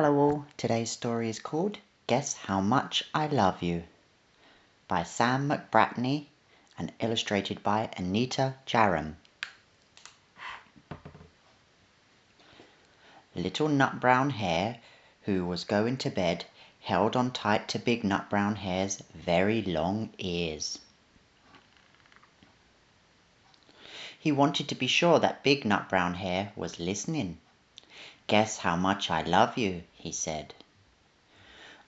Hello all, today's story is called Guess How Much I Love You by Sam McBratney and illustrated by Anita Jeram. Little Nutbrown Hare, who was going to bed, held on tight to Big Nutbrown Hare's very long ears. He wanted to be sure that Big Nutbrown Hare was listening. "Guess how much I love you," he said.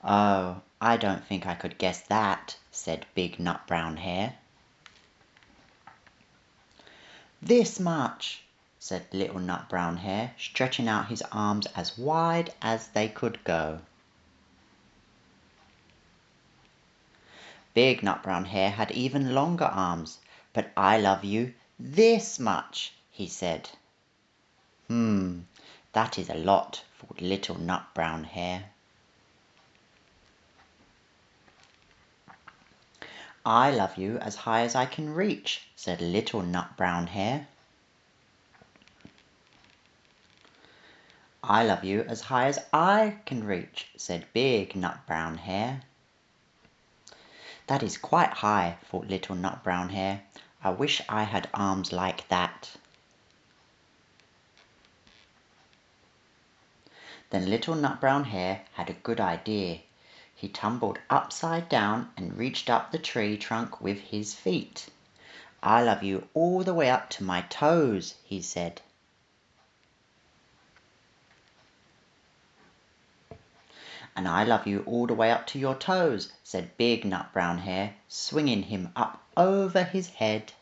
"Oh, I don't think I could guess that," said Big Nutbrown Hare. "This much," said Little Nutbrown Hare, stretching out his arms as wide as they could go. Big Nutbrown Hare had even longer arms. "But I love you this much," he said. That is a lot," thought Little Nutbrown Hare. "I love you as high as I can reach," said Little Nutbrown Hare. "I love you as high as I can reach," said Big Nutbrown Hare. "That is quite high," thought Little Nutbrown Hare. "I wish I had arms like that." Then Little Nutbrown Hare had a good idea. He tumbled upside down and reached up the tree trunk with his feet. "I love you all the way up to my toes," he said. "And I love you all the way up to your toes," said Big Nutbrown Hare, swinging him up over his head.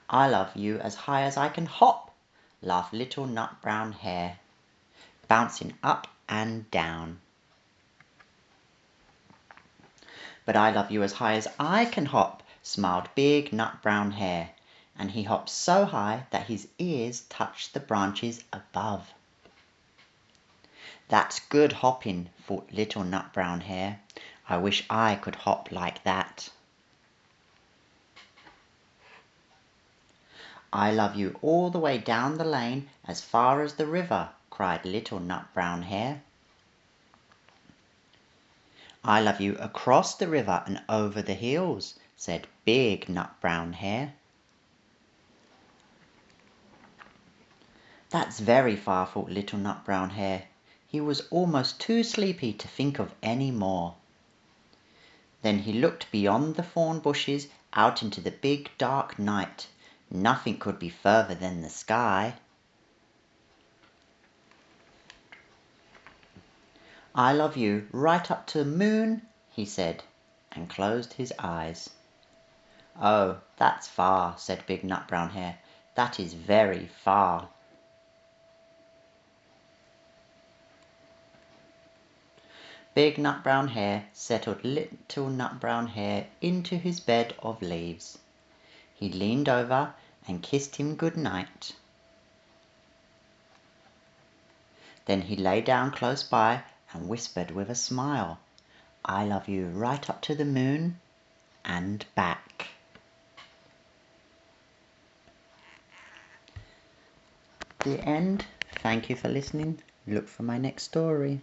"I love you as high as I can hop," laughed Little Nutbrown Hare, bouncing up and down. "But I love you as high as I can hop," smiled Big Nutbrown Hare, and he hopped so high that his ears touched the branches above. "That's good hopping," thought Little Nutbrown Hare. "I wish I could hop like that." "I love you all the way down the lane as far as the river," cried Little Nutbrown Hare. "I love you across the river and over the hills," said Big Nutbrown Hare. "That's very far," thought Little Nutbrown Hare. He was almost too sleepy to think of any more. Then he looked beyond the thorn bushes out into the big dark night. Nothing could be further than the sky. "I love you right up to the moon," he said, and closed his eyes. "Oh, that's far," said Big Nutbrown Hare. "That is very far." Big Nutbrown Hare settled Little Nutbrown Hare into his bed of leaves. He leaned over and kissed him good night. Then he lay down close by and whispered with a smile, "I love you right up to the moon and back." The end. Thank you for listening. Look for my next story.